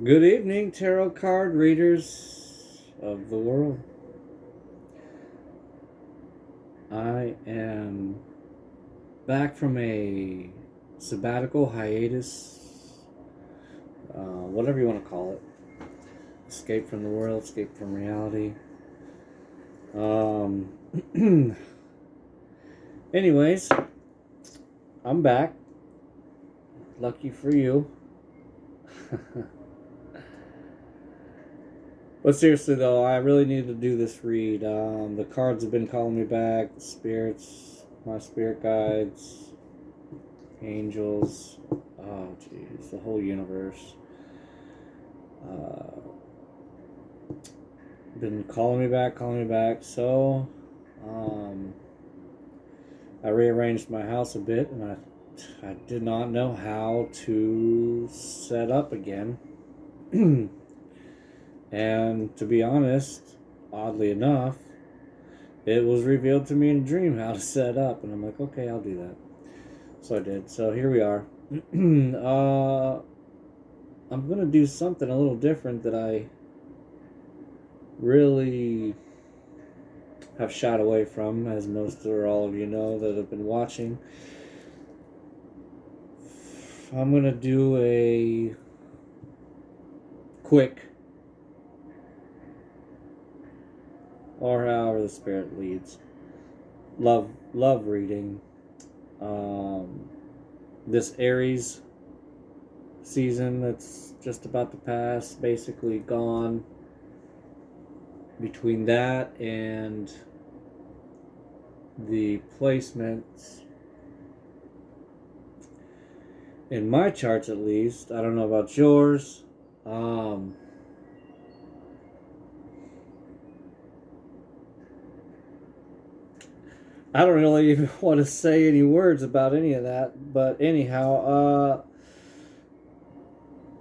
Good evening, tarot card readers of the world. I am back from a sabbatical hiatus, whatever you want to call it. Escape from the world, escape from reality. Um, anyways, I'm back. Lucky for you. But seriously though, I really need to do this read. The cards have been calling me back. The spirits, my spirit guides, angels. Oh, jeez, the whole universe. Uh, been calling me back, calling me back. So, um, I rearranged my house a bit, and I did not know how to set up again. And to be honest, oddly enough, it was revealed to me in a dream how to set up, and I'm like, okay, I'll do that. So I did. So here we are. I'm gonna do something a little different that I really have shied away from, as most or all of you know that have been watching. I'm gonna do a quick, or however the spirit leads, love reading. Um, this Aries season that's just about to pass, basically gone. Between that and the placements in my charts, at least, I don't know about yours. Um, I don't really even want to say any words about any of that, but anyhow,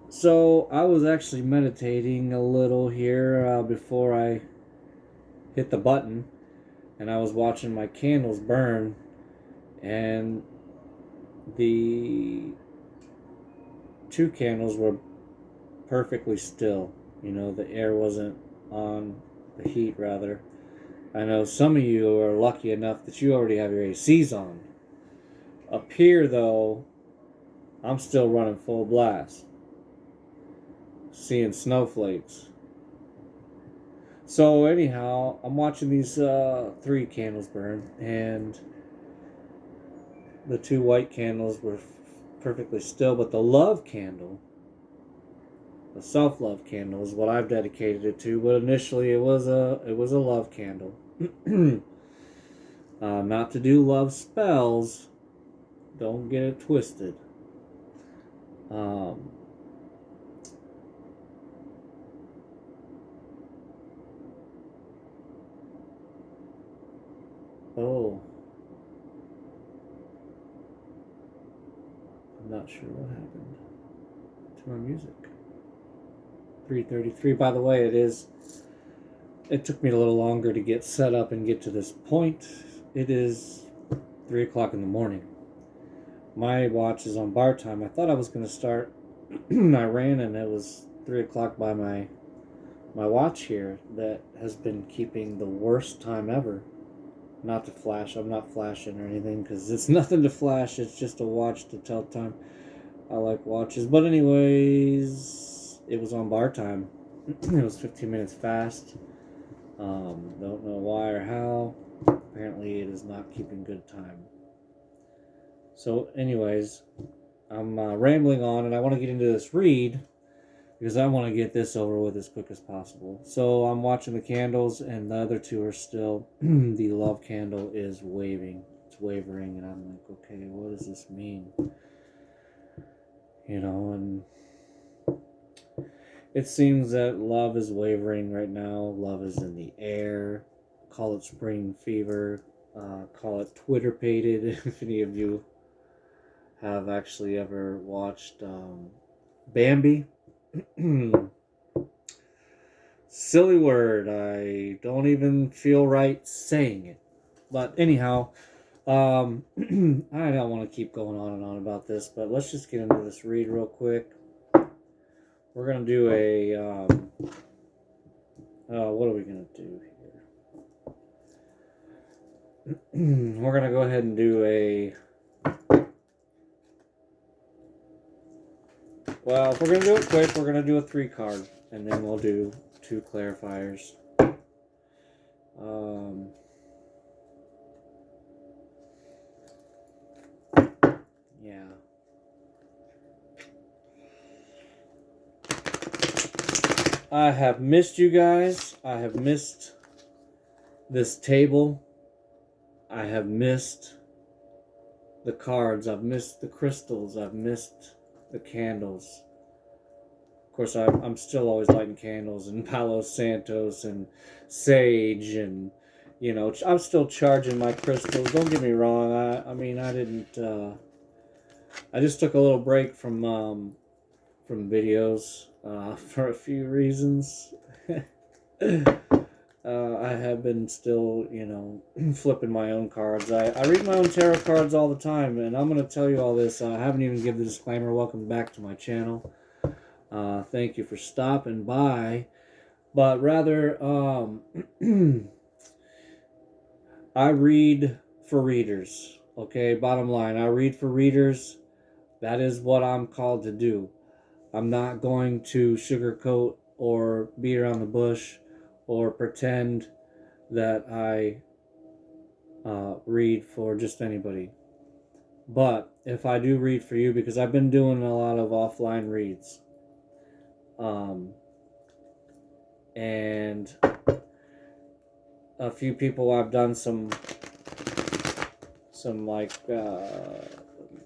so I was actually meditating a little here before I hit the button, and I was watching my candles burn, and the two candles were perfectly still. You know, the air wasn't on, the heat rather. I know some of you are lucky enough that you already have your ACs on. Up here, though, I'm still running full blast, seeing snowflakes. So anyhow, I'm watching these three candles burn, and the two white candles were perfectly still, but the love candle, the self-love candle, is what I've dedicated it to. But initially, it was a love candle. Not to do love spells. Don't get it twisted. Um, oh, I'm not sure what happened to my music. 3:33. By the way, it took me a little longer to get set up and get to this point. It is 3 o'clock in the morning. My watch is on bar time. I thought I was going to start. I ran and it was 3 o'clock by my watch here that has been keeping the worst time ever. Not to flash. I'm not flashing or anything because it's nothing to flash. It's just a watch to tell time. I like watches. But anyways, it was on bar time. It was 15 minutes fast. Don't know why or how. Apparently it is not keeping good time. So anyways, I'm rambling on, and I want to get into this read because I want to get this over with as quick as possible. So I'm watching the candles, and the other two are still. The love candle is waving. It's wavering, and I'm like, okay, what does this mean? You know, and it seems that love is wavering right now. Love is in the air. Call it spring fever. Call it Twitter-pated, if any of you have actually ever watched Bambi. Silly word. I don't even feel right saying it. But anyhow, I don't want to keep going on and on about this, but let's just get into this read real quick. we're gonna do a what are we gonna do here? We're gonna go ahead and do a, well, if we're gonna do it quick, we're gonna do a 3 card, and then we'll do 2 clarifiers. Yeah. I have missed you guys. I have missed this table. I have missed the cards. I've missed the crystals. I've missed the candles. Of course, I'm still always lighting candles and Palo Santos and sage, and you know, I'm still charging my crystals. Don't get me wrong. I mean, I didn't. I just took a little break from videos for a few reasons. I have been still, you know, flipping my own cards. I read my own tarot cards all the time, and I'm going to tell you all this. I haven't even given the disclaimer. Welcome back to my channel. Thank you for stopping by. But rather, I read for readers. Okay, bottom line, I read for readers. That is what I'm called to do. I'm not going to sugarcoat or beat around the bush or pretend that I read for just anybody. But if I do read for you, because I've been doing a lot of offline reads, and a few people I've done some like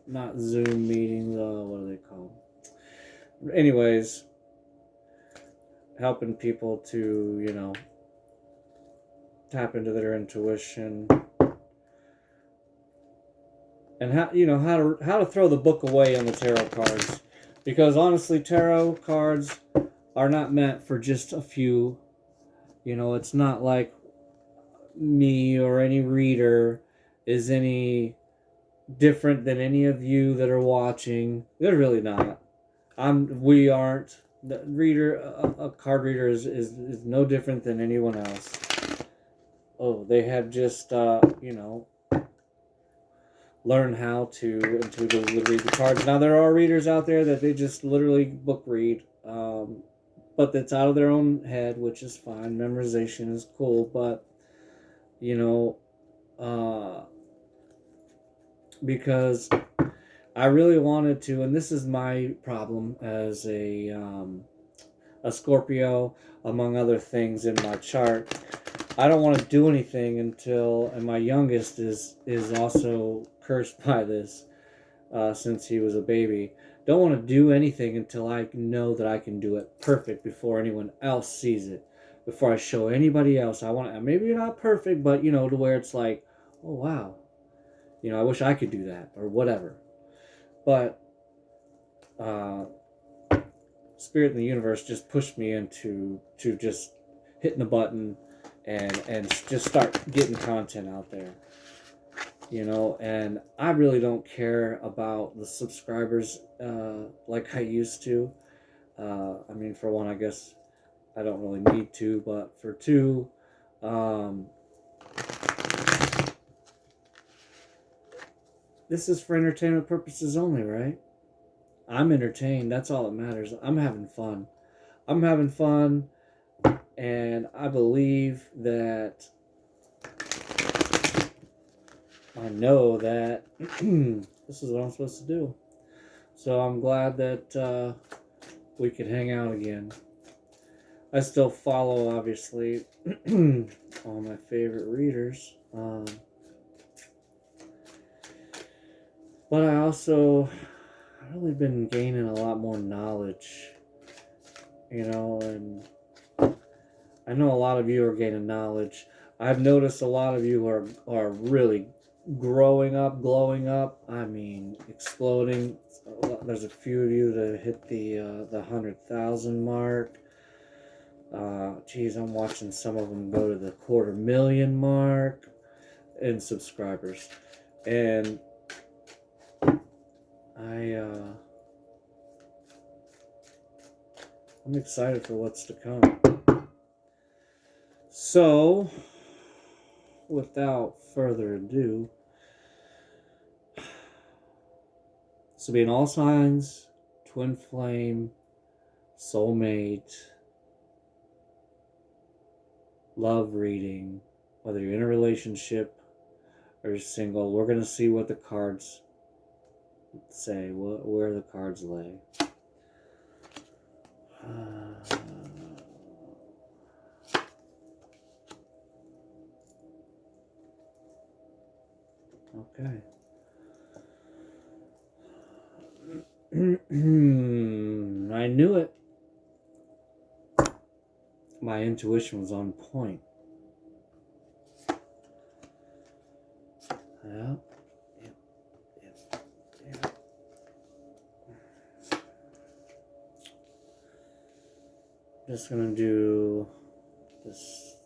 not Zoom meetings, what are they called? Anyways, helping people to, you know, tap into their intuition, and how, you know, how to throw the book away on the tarot cards, because honestly, tarot cards are not meant for just a few. You know, it's not like me or any reader is any different than any of you that are watching. They're really not. We aren't. The reader, a card reader is no different than anyone else. Oh, they have just, you know, learn how to intuitively read the cards. Now, there are readers out there that they just literally book read, but that's out of their own head, which is fine. Memorization is cool, but, you know, because I really wanted to, and this is my problem as a Scorpio, among other things in my chart. I don't want to do anything until, and my youngest is also cursed by this since he was a baby. Don't want to do anything until I know that I can do it perfect before anyone else sees it. Before I show anybody else, I want to, maybe you're not perfect, but you know, to where it's like, oh wow, you know, I wish I could do that or whatever. But Spirit in the universe just pushed me into just hitting the button and just start getting content out there, you know. And I really don't care about the subscribers like I used to. I mean, for one, I guess I don't really need to, but for two, this is for entertainment purposes only, right? I'm entertained. That's all that matters. I'm having fun. I'm having fun, and I believe that I know that this is what I'm supposed to do. So I'm glad that we could hang out again. I still follow, obviously, all my favorite readers. But I also really been gaining a lot more knowledge, you know, and I know a lot of you are gaining knowledge. I've noticed a lot of you are really growing up, glowing up. I mean, exploding. There's a few of you that hit the 100,000 mark. Geez, I'm watching some of them go to the 250,000 mark in subscribers, and I'm excited for what's to come. So, without further ado, this will be an all signs, twin flame, soulmate, love reading, whether you're in a relationship or you're single. We're going to see what the cards say, where the cards lay. Okay. I knew it. My intuition was on point. Yeah. Yep. Just gonna do this,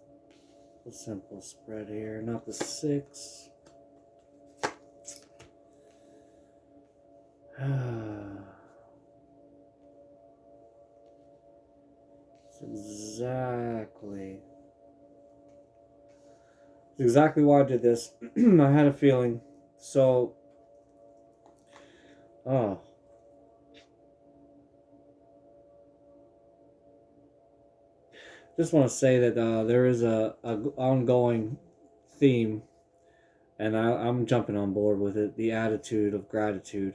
the simple spread here, not the 6. It's exactly why I did this. I had a feeling. So, just want to say that there is a ongoing theme, and I'm jumping on board with it. The attitude of gratitude,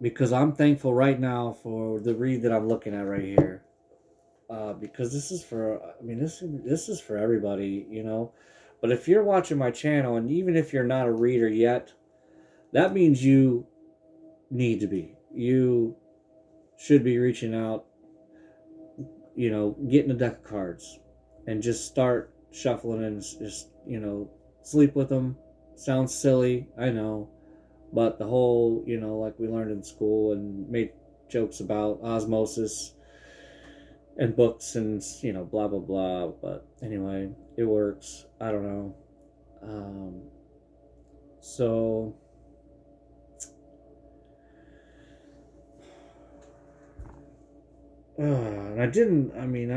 because I'm thankful right now for the read that I'm looking at right here. Because this is for, I mean, this is for everybody, you know. But if you're watching my channel, and even if you're not a reader yet, that means you need to be. You should be reaching out, you know, getting a deck of cards, and just start shuffling and just, you know, sleep with them. Sounds silly, I know, but the whole, you know, like we learned in school and made jokes about osmosis and books and, you know, blah blah blah, but anyway, it works. I don't know. So and I didn't, I mean,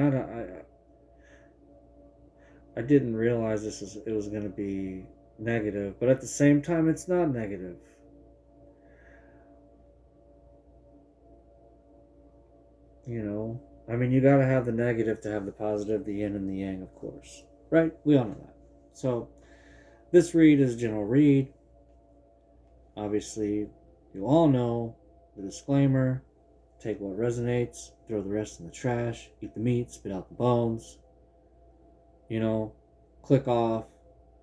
I didn't realize it was going to be negative, but at the same time it's not negative. You know, I mean, you got to have the negative to have the positive, the yin and the yang, of course, right? We all know that. So this read is a general read. Obviously, you all know the disclaimer: take what resonates, throw the rest in the trash, eat the meat, spit out the bones. You know, click off.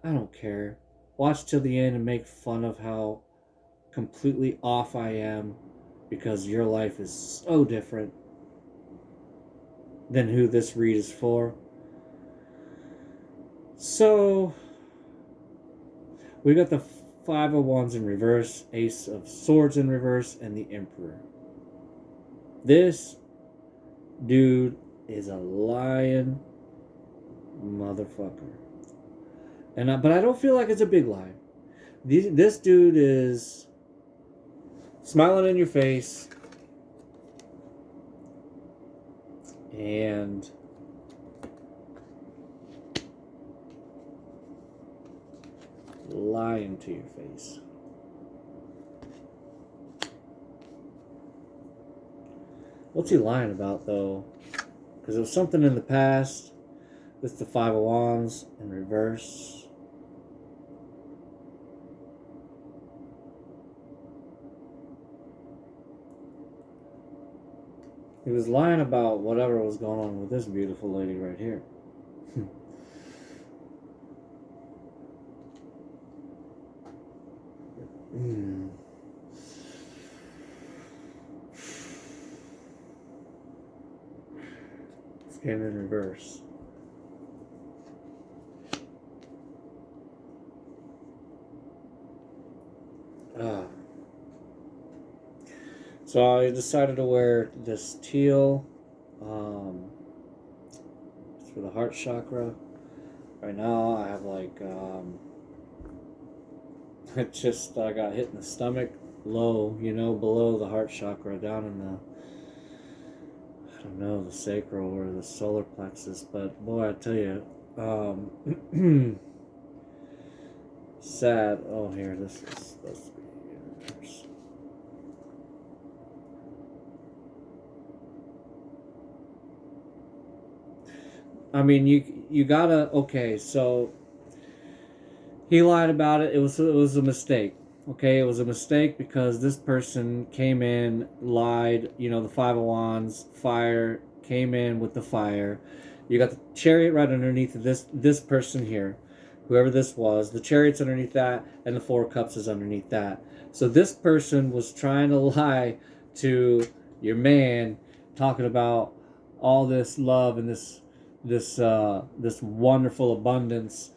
I don't care. Watch till the end and make fun of how completely off I am, because your life is so different than who this read is for. So, we got the 5 of Wands in reverse, Ace of Swords in reverse, and the Emperor. This dude is a lying motherfucker. But I don't feel like it's a big lie. This dude is smiling in your face and lying to your face. What's he lying about, though? Because it was something in the past. With the 5 of Wands in reverse. He was lying about whatever was going on with this beautiful lady right here. It's getting in reverse. So I decided to wear this teal. It's for the heart chakra. Right now I have like I got hit in the stomach, low, you know, below the heart chakra, down in I don't know, the sacral or the solar plexus, but boy, I tell you, sad. Oh, here, this is supposed to be universe. I mean, you gotta, okay, so he lied about it. It was a mistake. Okay, it was a mistake because this person came in, lied. You know, the Five of Wands, fire came in with the fire. You got the chariot right underneath of this person here, whoever this was. The chariot's underneath that, and the Four of Cups is underneath that. So this person was trying to lie to your man, talking about all this love and this wonderful abundance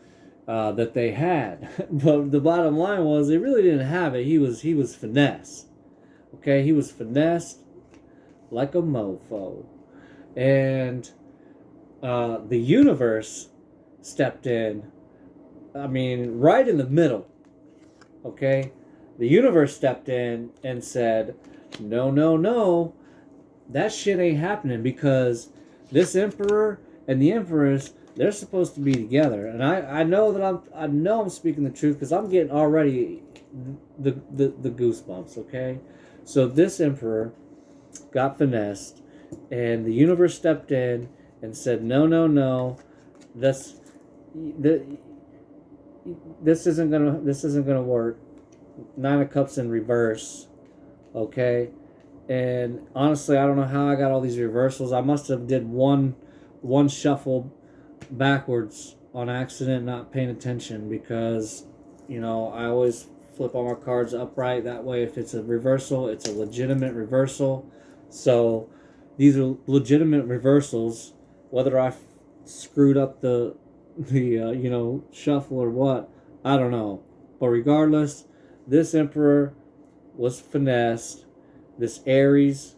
that they had. But the bottom line was they really didn't have it. He was finessed. Okay, he was finessed like a mofo. And the universe stepped in. I mean, right in the middle. Okay, the universe stepped in and said, "No, no, no, that shit ain't happening because this emperor and the empress, they're supposed to be together." And I know that I'm speaking the truth because I'm getting already the goosebumps. Okay, so this emperor got finessed, and the universe stepped in and said, "No, no, no, this isn't gonna work." Nine of Cups in reverse. Okay. And honestly, I don't know how I got all these reversals. I must have did one shuffle backwards on accident, not paying attention, because I always flip all my cards upright. That way, if it's a reversal, it's a legitimate reversal. So these are legitimate reversals. Whether I screwed up the shuffle or what, I don't know. But regardless, this emperor was finessed. This Aries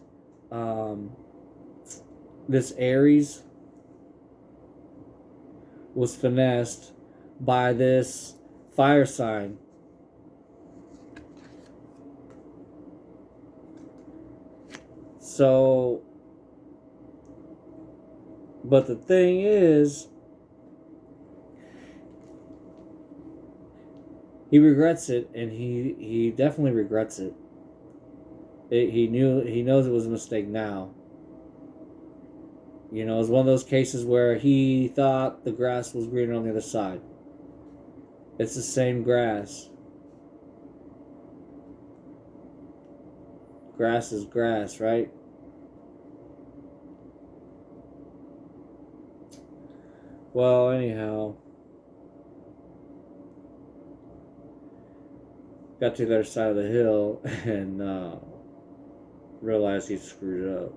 was finessed by this fire sign. So, but the thing is, he regrets it, and he definitely regrets it. He knows it was a mistake now. It's one of those cases where he thought the grass was greener on the other side. It's the same grass. Grass is grass, right? Well, anyhow, got to the other side of the hill and realized he screwed up.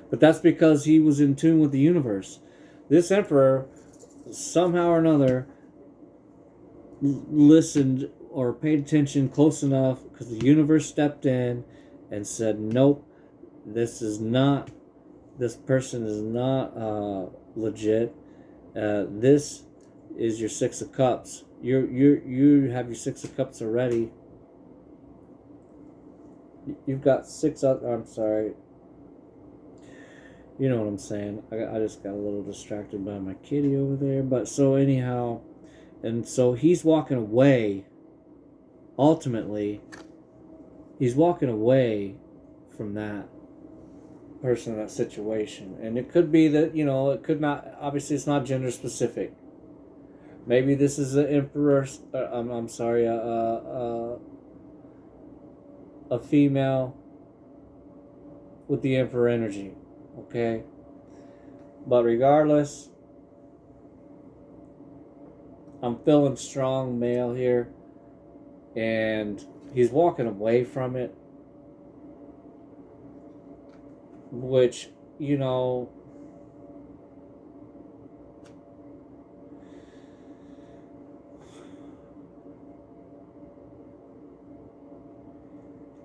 But that's because he was in tune with the universe. This emperor, somehow or another, listened or paid attention close enough because the universe stepped in and said, "Nope, this person is not legit. This is your Six of Cups. You have your Six of Cups already. You've got six up. I'm sorry. You know what I'm saying. I just got a little distracted by my kitty over there. But so anyhow, and so he's walking away. Ultimately, he's walking away from that person in that situation. And it could be that, it could not, obviously it's not gender specific. Maybe this is an emperor, I'm sorry, a female with the emperor energy. Okay? But regardless, I'm feeling strong male here. And he's walking away from it. Which,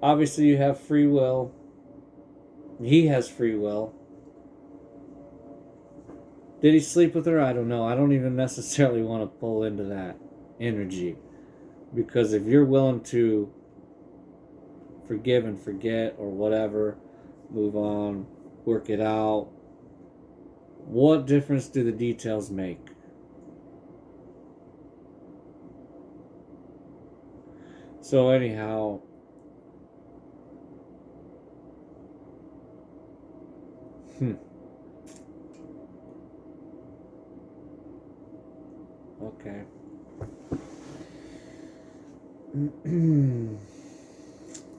obviously you have free will. He has free will. Did he sleep with her? I don't know. I don't even necessarily want to pull into that energy. Because if you're willing to forgive and forget or whatever, move on, work it out. What difference do the details make? So anyhow, okay.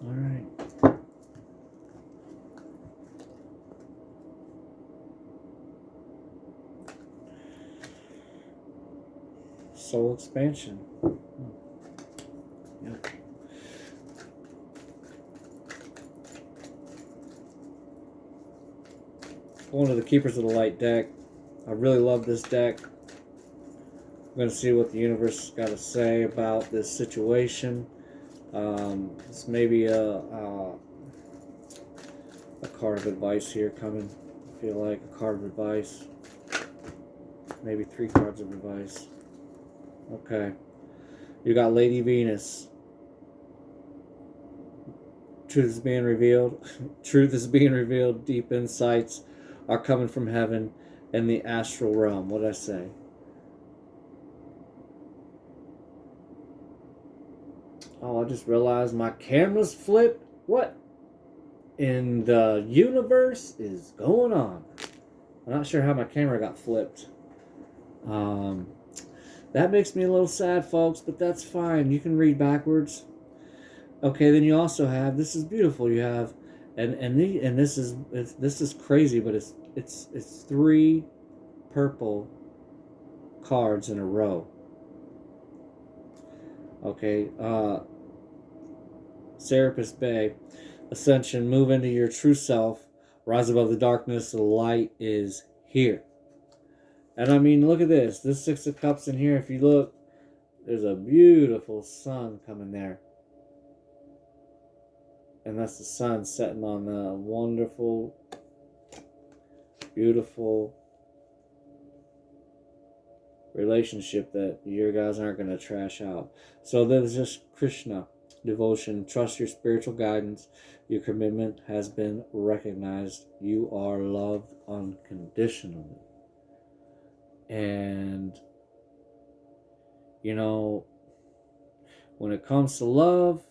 All right. Soul expansion. Yep. Going to the Keepers of the Light deck. I really love this deck. I'm going to see what the universe has got to say about this situation. It's maybe a card of advice here coming. I feel like a card of advice. Maybe 3 cards of advice. Okay. You got Lady Venus. Truth is being revealed. Truth is being revealed. Deep insights are coming from heaven and the astral realm. What did I say? Oh, I just realized my camera's flipped. What in the universe is going on? I'm not sure how my camera got flipped. That makes me a little sad, folks, but that's fine. You can read backwards. Okay, then you also have, this is beautiful. You have, and this is crazy, but it's 3 purple cards in a row. Okay, Serapis Bay, Ascension, move into your true self, rise above the darkness. The light is here. And I mean, look at this. This 6 of Cups in here. If you look, there's a beautiful sun coming there. And that's the sun setting on the wonderful, beautiful relationship that your guys aren't going to trash out. So there's just Krishna, devotion. Trust your spiritual guidance. Your commitment has been recognized. You are loved unconditionally. And, you know, when it comes to love,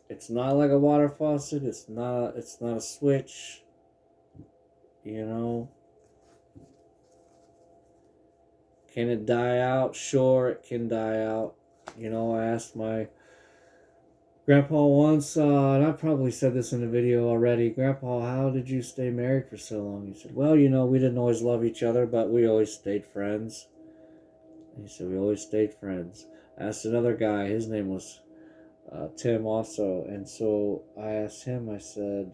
it's not like a water faucet. It's not a switch. You know. Can it die out? Sure, it can die out. You know, I asked my grandpa once, and I probably said this in a video already. Grandpa, how did you stay married for so long? He said, well, you know, we didn't always love each other, but we always stayed friends. He said, we always stayed friends. I asked another guy, his name was Tim also, and so I asked him, I said,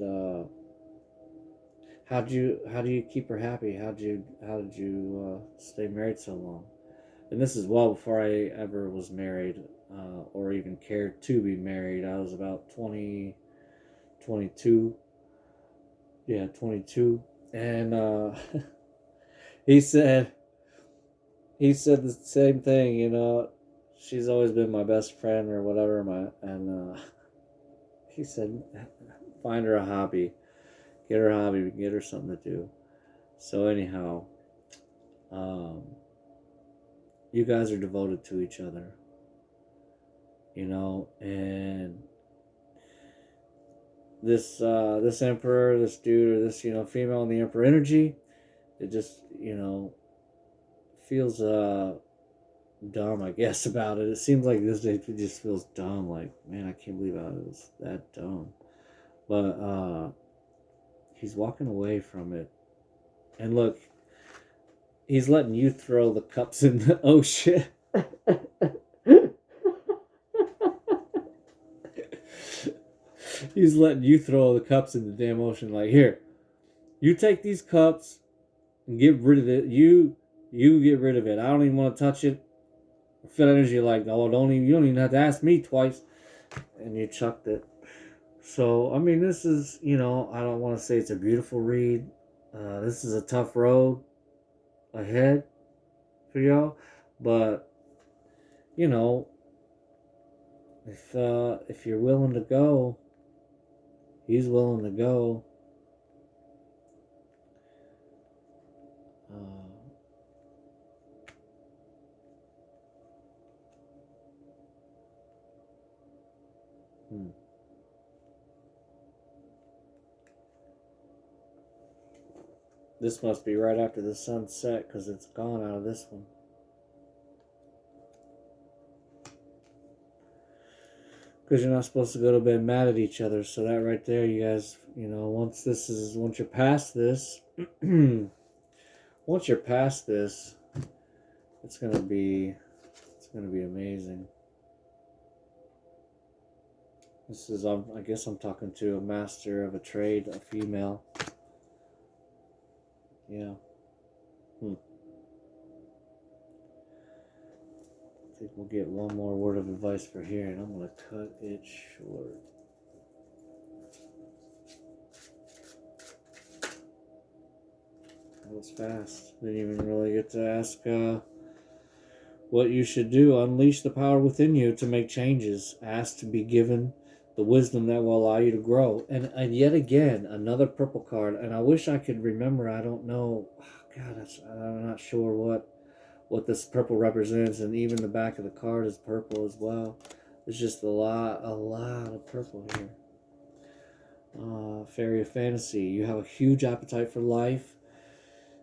how do you keep her happy? How did you stay married so long? And this is well before I ever was married, or even cared to be married. I was about 20, 22. Yeah, 22. And he said the same thing, you know, she's always been my best friend or whatever. He said, find her a hobby. Get her a hobby, get her something to do. So anyhow, you guys are devoted to each other, you know, and this emperor, this dude, or this, you know, female in the emperor energy, it just, you know, feels dumb, I guess, about it. It seems like this day just feels dumb. Like, man, I can't believe I was that dumb. But he's walking away from it, and look, he's letting you throw the cups in the ocean. He's letting you throw the cups in the damn ocean. Like, here, you take these cups and get rid of it. You get rid of it. I don't even want to touch it. Feel energy like, oh, you don't even have to ask me twice. And you chucked it. So, I mean, this is, you know, I don't want to say it's a beautiful read. This is a tough road ahead for y'all. But, you know, if you're willing to go, he's willing to go. Hmm. This must be right after the sun set because it's gone out of this one. Because you're not supposed to go to bed mad at each other. So that right there, you guys, once you're past this, once you're past this, it's gonna be amazing. This is, I guess I'm talking to a master of a trade, a female. Yeah. I think we'll get one more word of advice for here, and I'm gonna cut it short. That was fast. Didn't even really get to ask what you should do. Unleash the power within you to make changes. Ask to be given the wisdom that will allow you to grow. And yet again, another purple card. And I wish I could remember. I don't know. God, I'm not sure what this purple represents. And even the back of the card is purple as well. There's just a lot of purple here. Fairy of Fantasy. You have a huge appetite for life.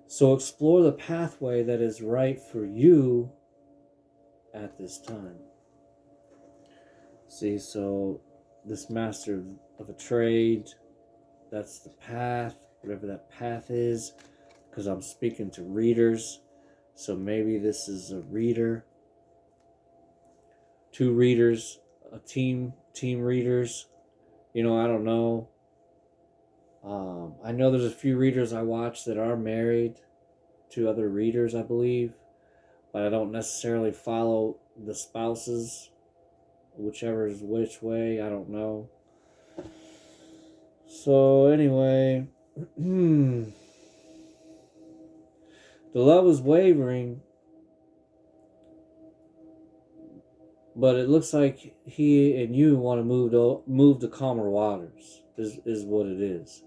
So explore the pathway that is right for you at this time. See, so this master of a trade, that's the path, whatever that path is, because I'm speaking to readers. So maybe this is a reader, 2 readers, a team readers. I don't know. I know there's a few readers I watch that are married to other readers, I believe, but I don't necessarily follow the spouses, whichever is which way, I don't know. So anyway, the love is wavering, but it looks like he and you want to move to calmer waters. Is what it is.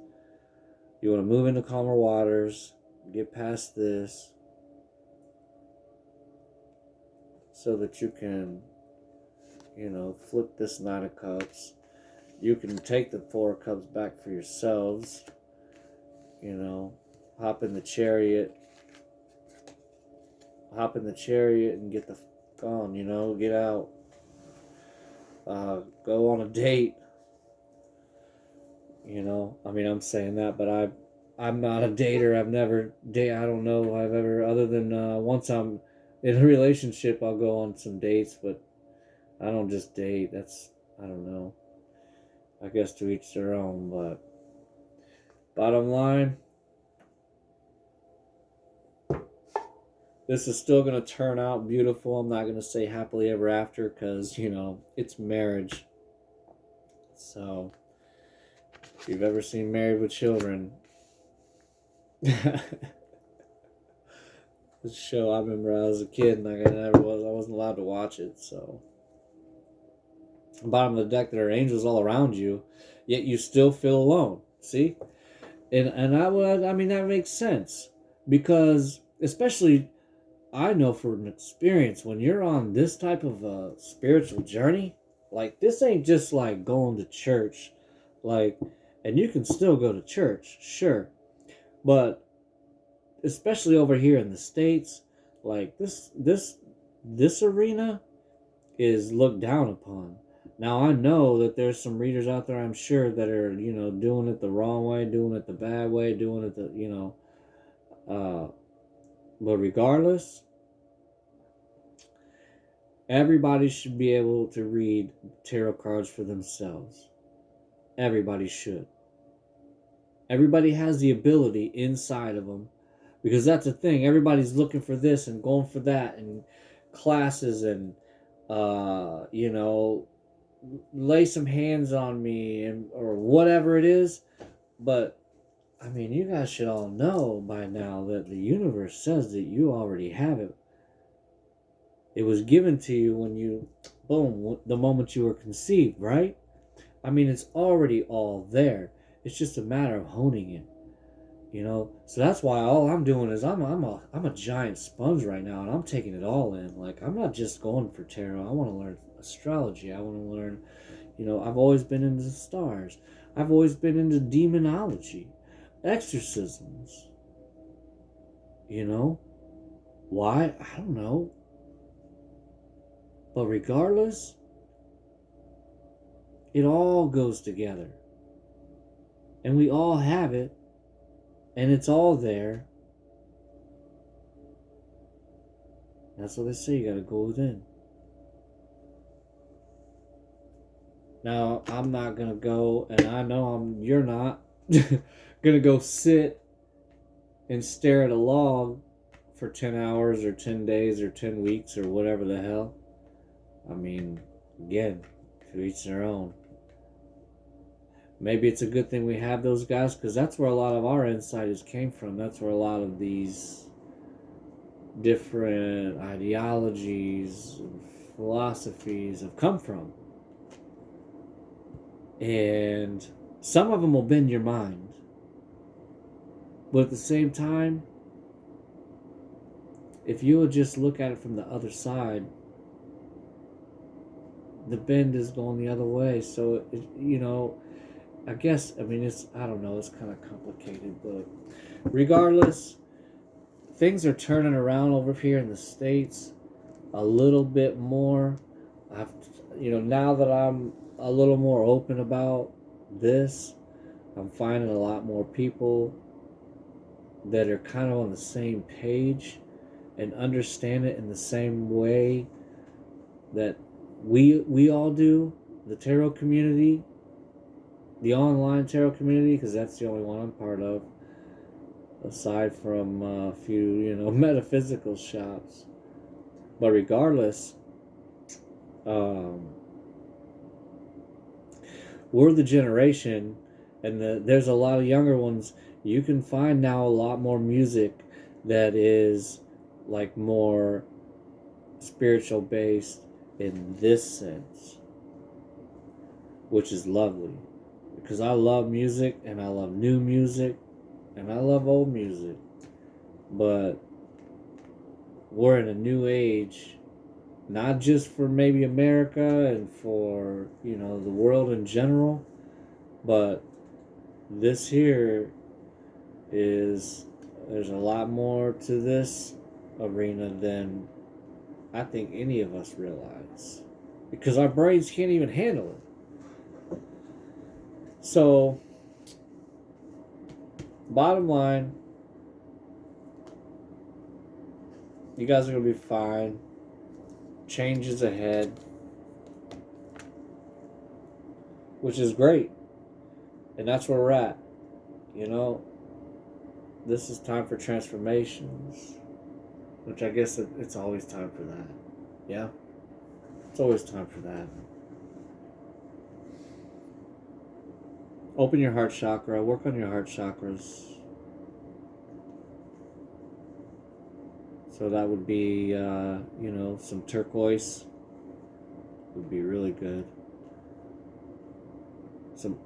You want to move into calmer waters, get past this, so that you can, flip this 9 of Cups. You can take the 4 of Cups back for yourselves. Hop in the chariot and get the on. Get out. Go on a date. I'm saying that, but I'm not a dater. I've never I don't know if I've ever, other than once I'm in a relationship, I'll go on some dates, but I don't just date. I don't know. I guess to each their own, but bottom line, this is still going to turn out beautiful. I'm not going to say happily ever after because, it's marriage. So, if you've ever seen Married with Children, this show, I remember I was a kid and I wasn't allowed to watch it. So, bottom of the deck, there are angels all around you, yet you still feel alone. See? And that makes sense because, especially, I know from experience, when you're on this type of a spiritual journey, like, this ain't just like going to church, like, and you can still go to church, sure, but especially over here in the States, like, this arena is looked down upon. Now, I know that there's some readers out there, I'm sure, that are, doing it the wrong way, doing it the bad way, doing it the, but regardless, everybody should be able to read tarot cards for themselves. Everybody should. Everybody has the ability inside of them, because that's the thing. Everybody's looking for this and going for that, and classes, and lay some hands on me, or whatever it is. But you guys should all know by now that the universe says that you already have it. It was given to you when you, boom, the moment you were conceived, right? It's already all there. It's just a matter of honing it. You know, so that's why all I'm doing is I'm a giant sponge right now, and I'm taking it all in. Like, I'm not just going for tarot. I want to learn astrology. I want to learn, you know, I've always been into the stars. I've always been into demonology, exorcisms. You know, why? I don't know. But regardless, it all goes together. And we all have it, and it's all there. That's what they say, you gotta go within. Now, I'm not gonna go, and I know you're not, gonna go sit and stare at a log for 10 hours or 10 days or 10 weeks or whatever the hell. I mean, again, to each their own. Maybe it's a good thing we have those guys, because that's where a lot of our insiders came from. That's where a lot of these different ideologies and philosophies have come from. And some of them will bend your mind. But at the same time, if you would just look at it from the other side, the bend is going the other way. So, you know, I guess, I mean, I don't know, it's kind of complicated, but regardless, things are turning around over here in the States a little bit more. You know, now that I'm a little more open about this, I'm finding a lot more people that are kind of on the same page and understand it in the same way that we all do, the tarot community, the online tarot community, because that's the only one I'm part of, aside from a few, you know, metaphysical shops. But regardless, we're the generation, and there's a lot of younger ones. You can find now a lot more music that is like more spiritual based in this sense, which is lovely, because I love music, and I love new music, and I love old music. But we're in a new age, not just for maybe America and for, you know, the world in general, but this here is, there's a lot more to this arena than I think any of us realize, because our brains can't even handle it. So, bottom line, you guys are going to be fine. Change is ahead, which is great. And that's where we're at. You know, this is time for transformations, which I guess it's always time for that. Yeah? It's always time for that. Open your heart chakra, work on your heart chakras. So that would be, you know, some turquoise would be really good.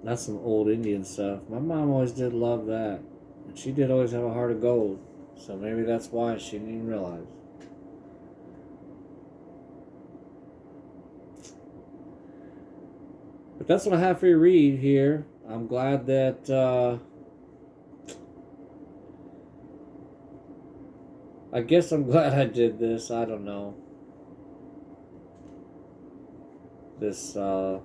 That's some old Indian stuff. My mom always did love that. And she did always have a heart of gold. So maybe that's why she didn't even realize. But that's what I have for your read here. I'm glad that, I guess I'm glad I did this. I don't know. This, I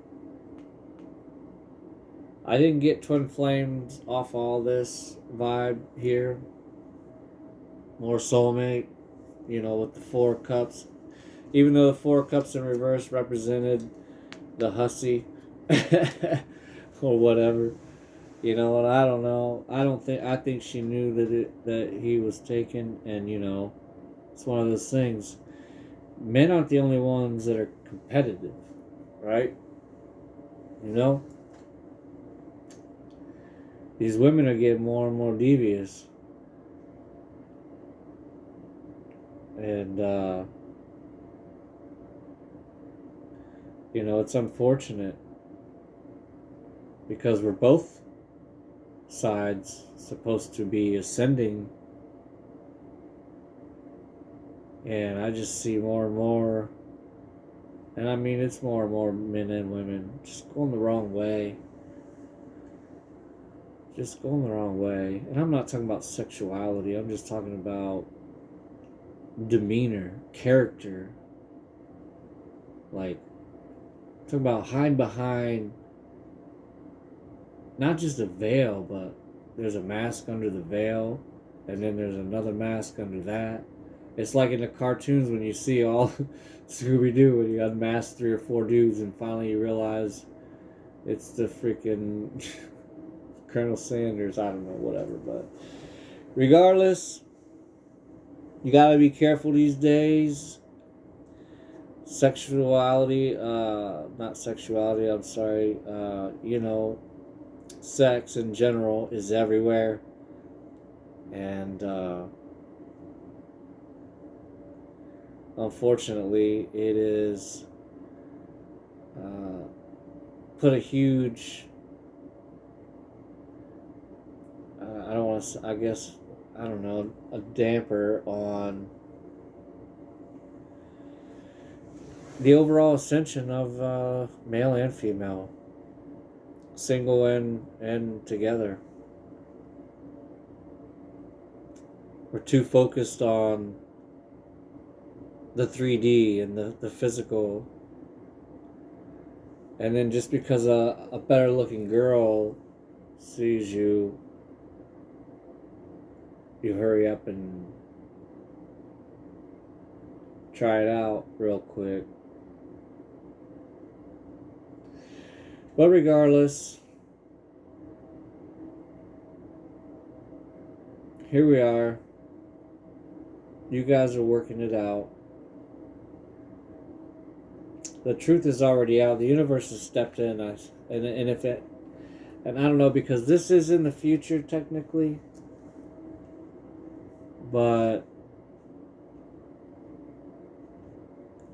didn't get twin flames off all this vibe here. More soulmate, you know, with the 4 cups. Even though the 4 cups in reverse represented the hussy or whatever, you know. And I don't know. I think she knew that he was taken, and you know, it's one of those things. Men aren't the only ones that are competitive, right? You know, these women are getting more and more devious, and you know, it's unfortunate, because we're both side's supposed to be ascending, and I just see more and more, and I mean it's more and more men and women just going the wrong way. Just going the wrong way. And I'm not talking about sexuality, I'm just talking about demeanor, character. Like, talking about hiding behind not just a veil, but there's a mask under the veil, and then there's another mask under that. It's like in the cartoons when you see all Scooby-Doo when you unmask 3 or 4 dudes and finally you realize it's the freaking Colonel Sanders, I don't know, whatever. But regardless, you gotta be careful these days. Sexuality, not sexuality, I'm sorry, sex in general is everywhere. And unfortunately, it is put a huge, I don't want to, I guess, I don't know, a damper on the overall ascension of male and female, single and together. We're too focused on the 3D and the physical. And then just because a better looking girl sees you, you hurry up and try it out real quick. But regardless, here we are. You guys are working it out. The truth is already out. The universe has stepped in. And if it, and I don't know, because this is in the future technically, but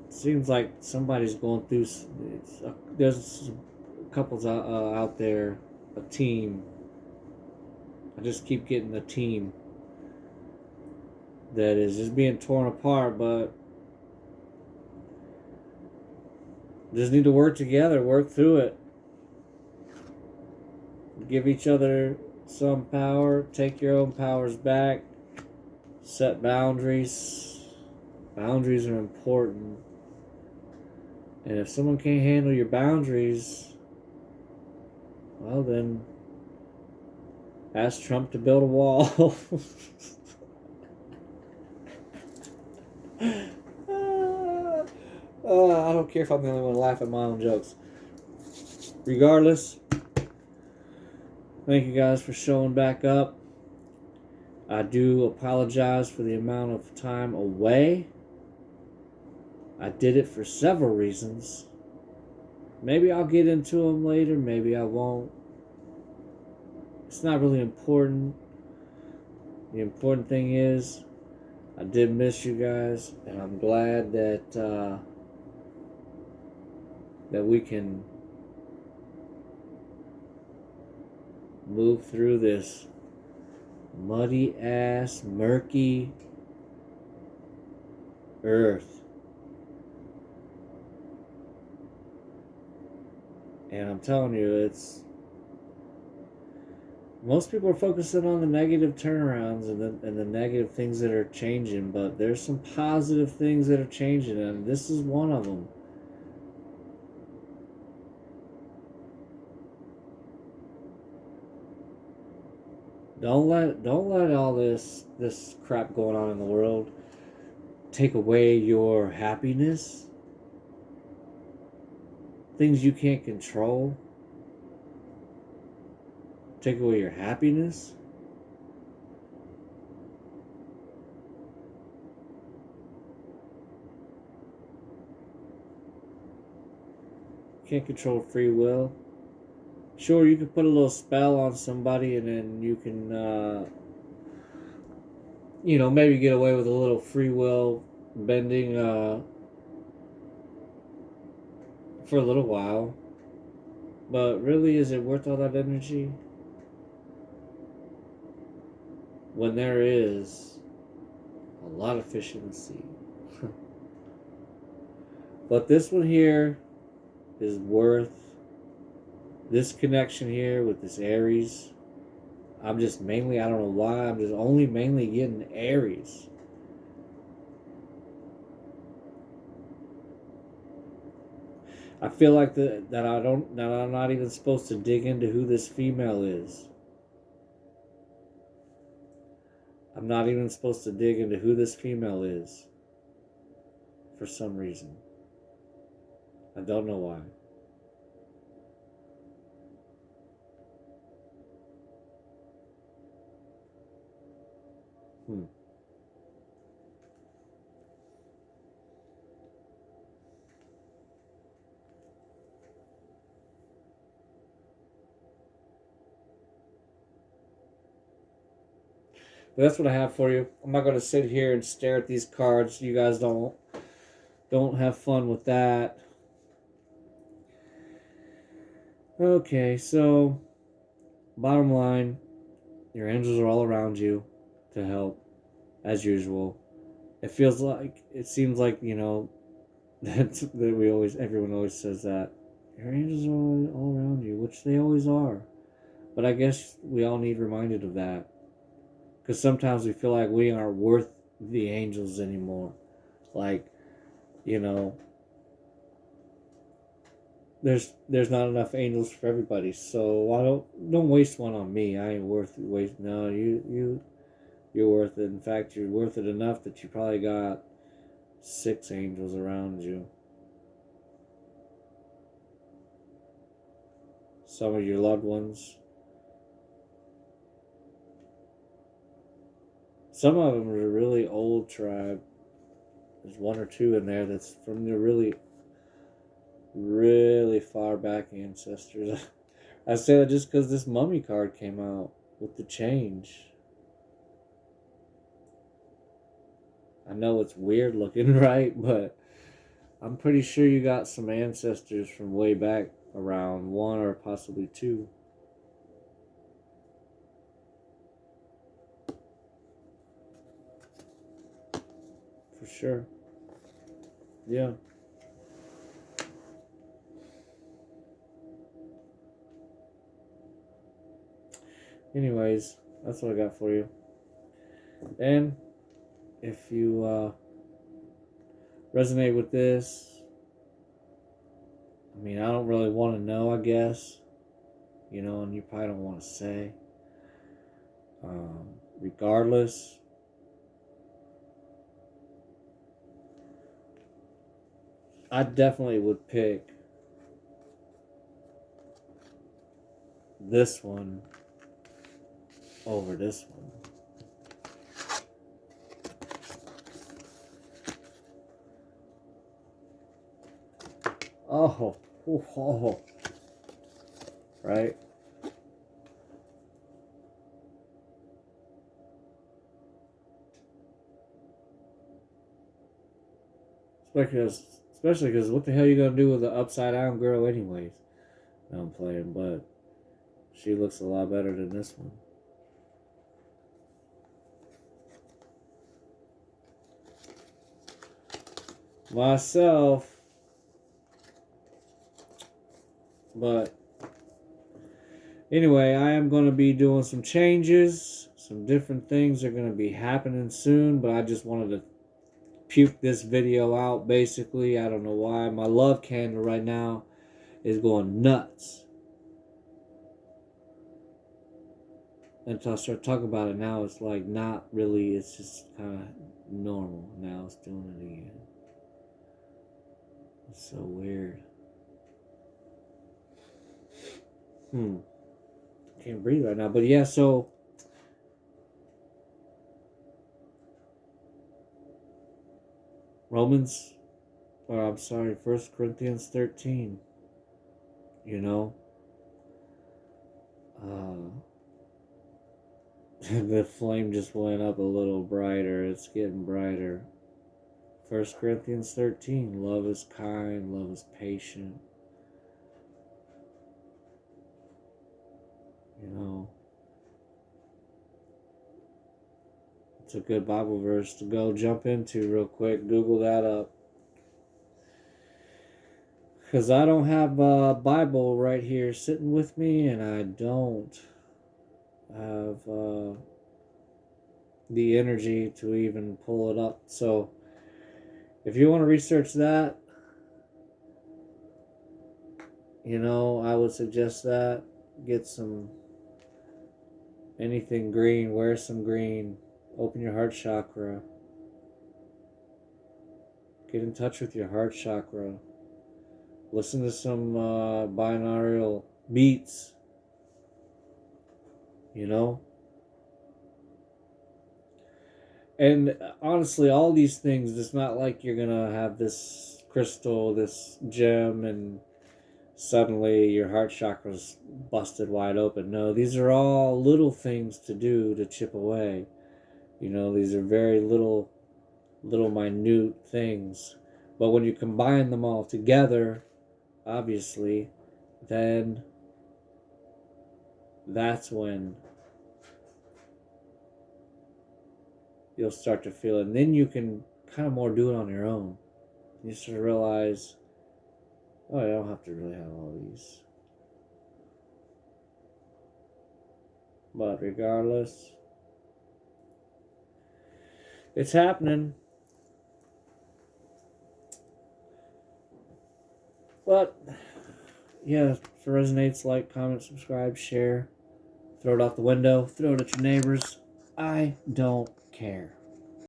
it seems like somebody's going through. There's couples out there, a team. I just keep getting the team that is just being torn apart, but just need to work together, work through it, give each other some power, take your own powers back, set boundaries. Boundaries are important, and if someone can't handle your boundaries, well then ask Trump to build a wall. I don't care if I'm the only one to laugh at my own jokes. Regardless, thank you guys for showing back up. I do apologize for the amount of time away. I did it for several reasons. Maybe I'll get into them later, maybe I won't. It's not really important. The important thing is, I did miss you guys, and I'm glad that that we can move through this muddy ass, murky earth. And I'm telling you, it's, most people are focusing on the negative turnarounds and the negative things that are changing, but there's some positive things that are changing, and this is one of them. Don't let all this crap going on in the world take away your happiness. Things you can't control take away your happiness. Can't control free will. Sure, you can put a little spell on somebody and then you can, maybe get away with a little free will bending for a little while. But really, is it worth all that energy? when there is a lot of fish in the sea. But this one here is worth this connection here with this Aries. I'm just mainly, I don't know why, I'm just only mainly getting Aries. I feel like that I'm not even supposed to dig into who this female is. I'm not even supposed to dig into who this female is. For some reason. I don't know why. But that's what I have for you. I'm not going to sit here and stare at these cards. You guys don't have fun with that. Okay, so bottom line, your angels are all around you to help, as usual. It seems like, that everyone always says that. Your angels are all around you, which they always are. But I guess we all need reminded of that. Because sometimes we feel like we aren't worth the angels anymore. Like, there's not enough angels for everybody. So I don't waste one on me. I ain't worth it. No, you're worth it. In fact, you're worth it enough that you probably got 6 angels around you. Some of your loved ones. Some of them are a really old tribe. There's 1 or 2 in there that's from the really, really far back ancestors. I say that just because this mummy card came out with the change. I know it's weird looking, right? But I'm pretty sure you got some ancestors from way back around 1 or possibly 2. For sure. Yeah. Anyways, that's what I got for you. And if you resonate with this, I mean, I don't really want to know, I guess. And you probably don't want to say. Regardless, I definitely would pick this one over this one. Oh, right? Especially because what the hell are you gonna do with the upside down girl, anyways? No, I'm playing, but she looks a lot better than this one. Myself, but anyway, I am going to be doing some changes. Some different things are going to be happening soon, but I just wanted to puke this video out, basically. I don't know why. My love candle right now is going nuts. Until I start talking about it now, it's like not really, it's just kind of normal. Now it's doing it again. It's so weird. Can't breathe right now, but yeah, so First Corinthians 13. The flame just went up a little brighter. It's getting brighter. 1 Corinthians 13. Love is kind. Love is patient. It's a good Bible verse to go jump into real quick. Google that up. Because I don't have a Bible right here sitting with me, and I don't have the energy to even pull it up. So if you want to research that, I would suggest that. Get some anything green, wear some green, open your heart chakra, get in touch with your heart chakra, listen to some binaural beats, And honestly, all these things, it's not like you're gonna have this crystal, this gem, and suddenly your heart chakra's busted wide open. No, these are all little things to do to chip away. These are very little minute things. But when you combine them all together, obviously, then that's when you'll start to feel it. And then you can kind of more do it on your own. You start to realize, oh, I don't have to really have all these. But regardless, it's happening. But, yeah, if it resonates, like, comment, subscribe, share. Throw it out the window. Throw it at your neighbors. I don't care.